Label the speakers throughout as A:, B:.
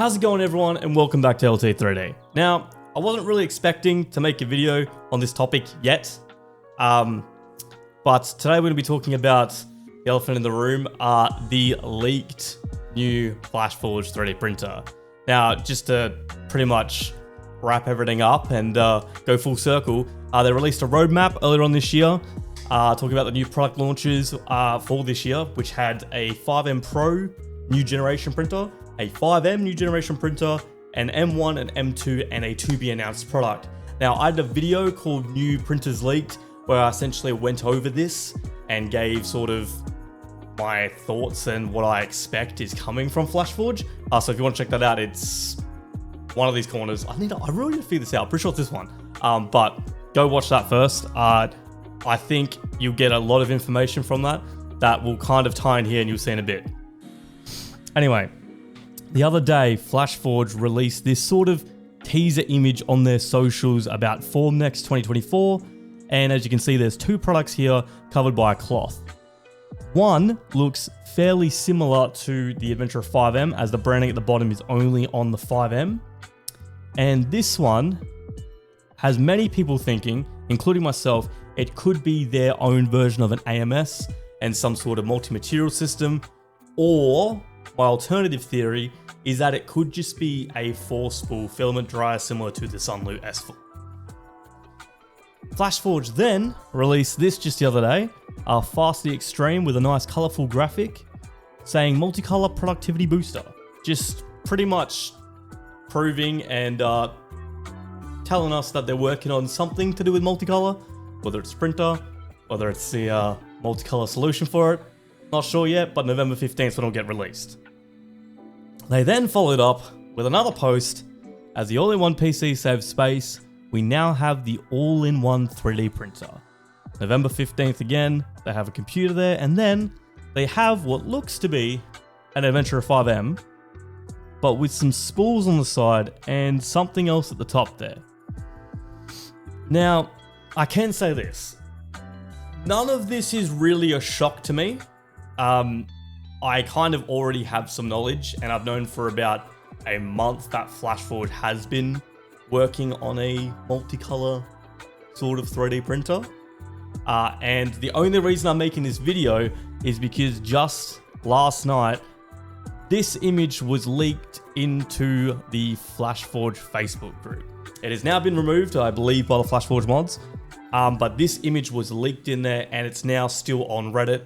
A: How's it going, everyone, and welcome back to LT3D. Now, I wasn't really expecting to make a video on this topic yet, but today we're going to be talking about the elephant in the room, the leaked new Flashforge 3D printer. Now, just to pretty much wrap everything up and go full circle, they released a roadmap earlier on this year, talking about the new product launches for this year, which had a 5M Pro new generation printer, a 5M new generation printer, an M1 and M2, and a to-be-announced product. Now, I did a video called New Printers Leaked, where I essentially went over this and gave sort of my thoughts and what I expect is coming from Flashforge. So if you want to check that out, it's one of these corners. I really need to figure this out. Pretty sure it's this one. But go watch that first. I think you'll get a lot of information from that will kind of tie in here, and you'll see in a bit. Anyway, the other day, Flashforge released this sort of teaser image on their socials about Formnext 2024. And as you can see, there's two products here covered by a cloth. One looks fairly similar to the Adventurer 5M, as the branding at the bottom is only on the 5M. And this one has many people thinking, including myself, it could be their own version of an AMS and some sort of multi-material system, or my alternative theory is that it could just be a 4-spool filament dryer similar to the Sunloop S4. Flashforge then released this just the other day, our Flashforge Extreme with a nice colorful graphic saying multicolor productivity booster. Just pretty much proving and telling us that they're working on something to do with multicolor, whether it's printer, whether it's the multicolor solution for it. Not sure yet, but November 15th when it'll get released. They then followed up with another post. As the all-in-one PC saves space, we now have the all-in-one 3D printer. November 15th again, they have a computer there, and then they have what looks to be an Adventurer 5M, but with some spools on the side and something else at the top there. Now, I can say this. None of this is really a shock to me. I kind of already have some knowledge, and I've known for about a month that Flashforge has been working on a multicolor sort of 3D printer. And the only reason I'm making this video is because just last night, this image was leaked into the Flashforge Facebook group. It has now been removed, I believe, by the Flashforge mods. But this image was leaked in there, and it's now still on Reddit,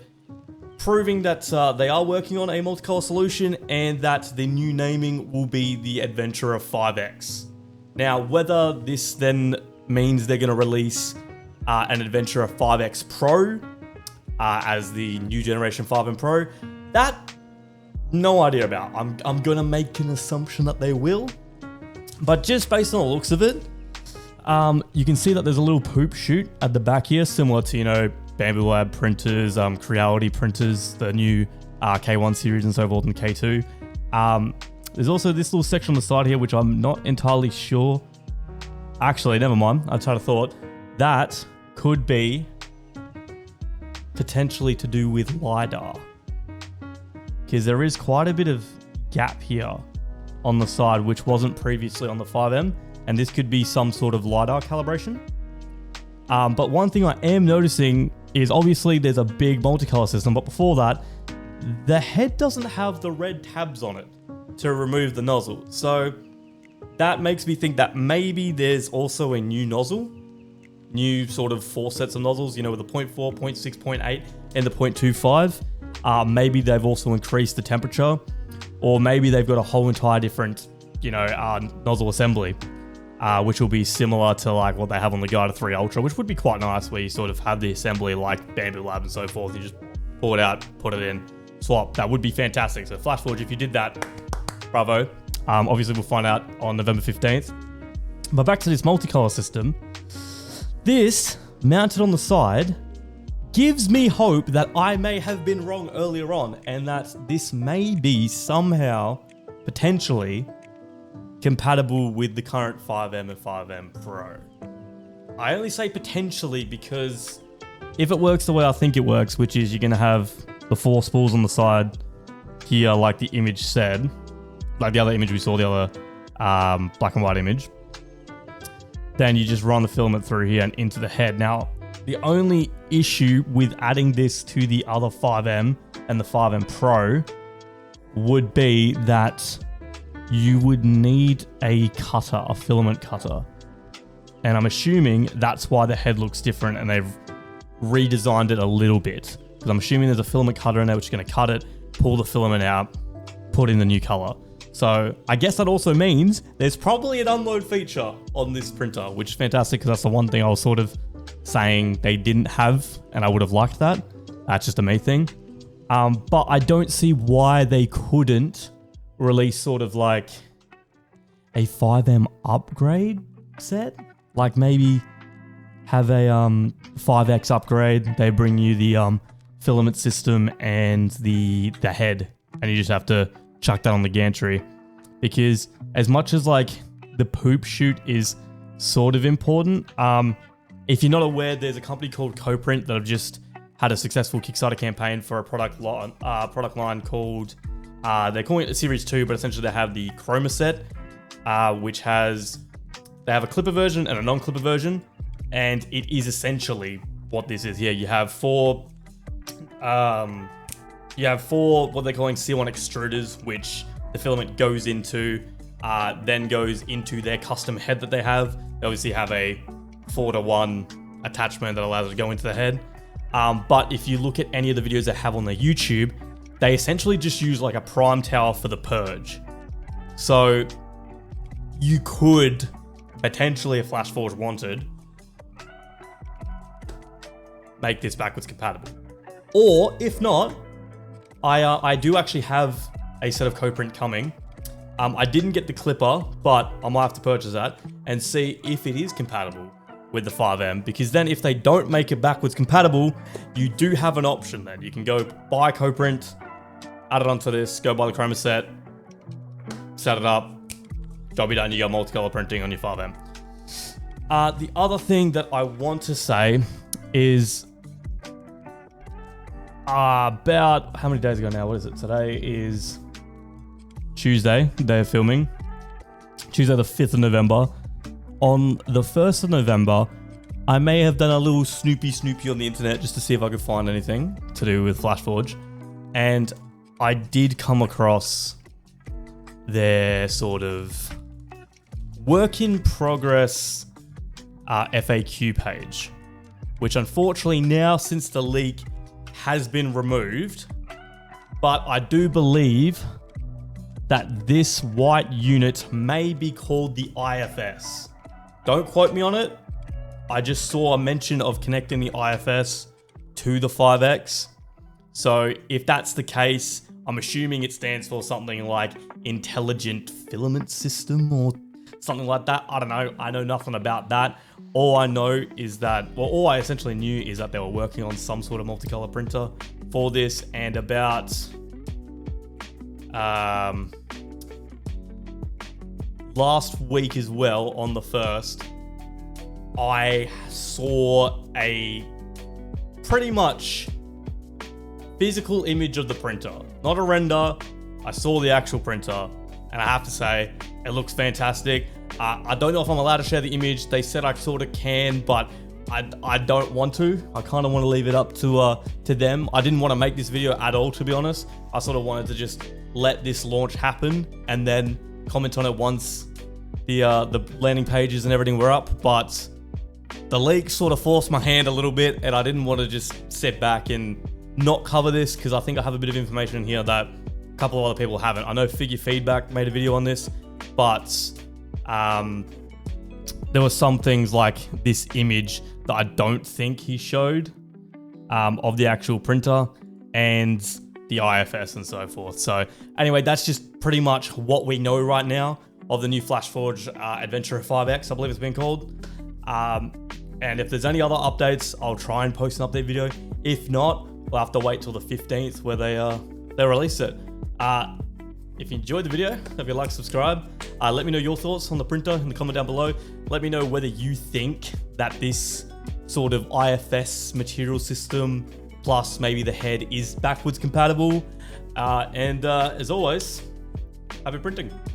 A: proving that they are working on a multicolor solution and that the new naming will be the Adventurer 5X. Now, whether this then means they're going to release an Adventurer 5X Pro as the new generation 5M Pro, that no idea about. I'm going to make an assumption that they will, but just based on the looks of it, you can see that there's a little poop chute at the back here, similar to, Bambu Lab printers, Creality printers, the new K1 series and so forth, and K2. There's also this little section on the side here, which I'm not entirely sure. Actually, never mind. I tried to thought that could be potentially to do with LiDAR, because there is quite a bit of gap here on the side, which wasn't previously on the 5M, and this could be some sort of LiDAR calibration. But one thing I am noticing is obviously there's a big multicolor system, but before that, the head doesn't have the red tabs on it to remove the nozzle. So that makes me think that maybe there's also a new nozzle, new sort of 4 sets of nozzles, with the 0.4, 0.6, 0.8, and the 0.25. Maybe they've also increased the temperature, or maybe they've got a whole entire different, nozzle assembly. Which will be similar to like what they have on the Guide 3 Ultra, which would be quite nice, where you sort of have the assembly like Bambu Lab and so forth. You just pull it out, put it in, swap. That would be fantastic. So Flashforge, if you did that, bravo. Obviously, we'll find out on November 15th. But back to this multicolor system. This, mounted on the side, gives me hope that I may have been wrong earlier on, and that this may be somehow, potentially, compatible with the current 5M and 5M Pro. I only say potentially because if it works the way I think it works, which is you're going to have the 4 spools on the side here like the image said, like the other image we saw, the other black and white image, then you just run the filament through here and into the head. Now, the only issue with adding this to the other 5M and the 5M Pro would be that you would need a cutter, a filament cutter. And I'm assuming that's why the head looks different and they've redesigned it a little bit. Because I'm assuming there's a filament cutter in there which is going to cut it, pull the filament out, put in the new color. So I guess that also means there's probably an unload feature on this printer, which is fantastic because that's the one thing I was sort of saying they didn't have, and I would have liked that. That's just a me thing. But I don't see why they couldn't release sort of like a 5M upgrade set. Like maybe have a 5X upgrade. They bring you the filament system and the head, and you just have to chuck that on the gantry. Because as much as like the poop shoot is sort of important, if you're not aware, there's a company called CPrint that have just had a successful Kickstarter campaign for a product line called, they're calling it Series 2, but essentially they have the Chroma set, which they have a clipper version and a non-clipper version, and it is essentially what this is. Yeah, you have four what they're calling C1 extruders, which the filament goes into, then goes into their custom head that they have. They obviously have a 4-to-1 attachment that allows it to go into the head. But if you look at any of the videos they have on their YouTube, they essentially just use like a prime tower for the purge. So you could potentially, if Flashforge wanted, make this backwards compatible. Or if not, I do actually have a set of CPrint coming. I didn't get the clipper, but I might have to purchase that and see if it is compatible with the 5M, because then if they don't make it backwards compatible, you do have an option then. You can go buy CPrint, add it onto this, go buy the Chroma set, set it up, job be done, you got multicolor printing on your 5M. The other thing that I want to say is about, how many days ago now? What is it? Today is Tuesday, day of filming. Tuesday the 5th of November. On the 1st of November, I may have done a little snoopy on the internet just to see if I could find anything to do with Flashforge. And I did come across their sort of work in progress FAQ page, which unfortunately now, since the leak, has been removed. But I do believe that this white unit may be called the IFS. Don't quote me on it. I just saw a mention of connecting the IFS to the 5X. So if that's the case, I'm assuming it stands for something like Intelligent Filament System or something like that. I don't know. I know nothing about that. All I know is that, well, all I essentially knew is that they were working on some sort of multicolor printer for this, and about last week as well, on the 1st, I saw a pretty much physical image of the printer. Not a render, I saw the actual printer, and I have to say, it looks fantastic. I don't know if I'm allowed to share the image. They said I sort of can, but I don't want to. I kind of want to leave it up to them. I didn't want to make this video at all, to be honest. I sort of wanted to just let this launch happen and then comment on it once the landing pages and everything were up. But the leak sort of forced my hand a little bit, and I didn't want to just sit back and not cover this, because I think I have a bit of information in here that a couple of other people haven't. I know Figure Feedback made a video on this, but there were some things like this image that I don't think he showed of the actual printer and the IFS and so forth. So anyway, that's just pretty much what we know right now of the new Flashforge Adventurer 5X, I believe it's been called. And if there's any other updates, I'll try and post an update video. If not, we'll have to wait till the 15th where they release it. If you enjoyed the video, if you like, subscribe. Let me know your thoughts on the printer in the comment down below. Let me know whether you think that this sort of IFS material system plus maybe the head is backwards compatible. And as always, Happy printing.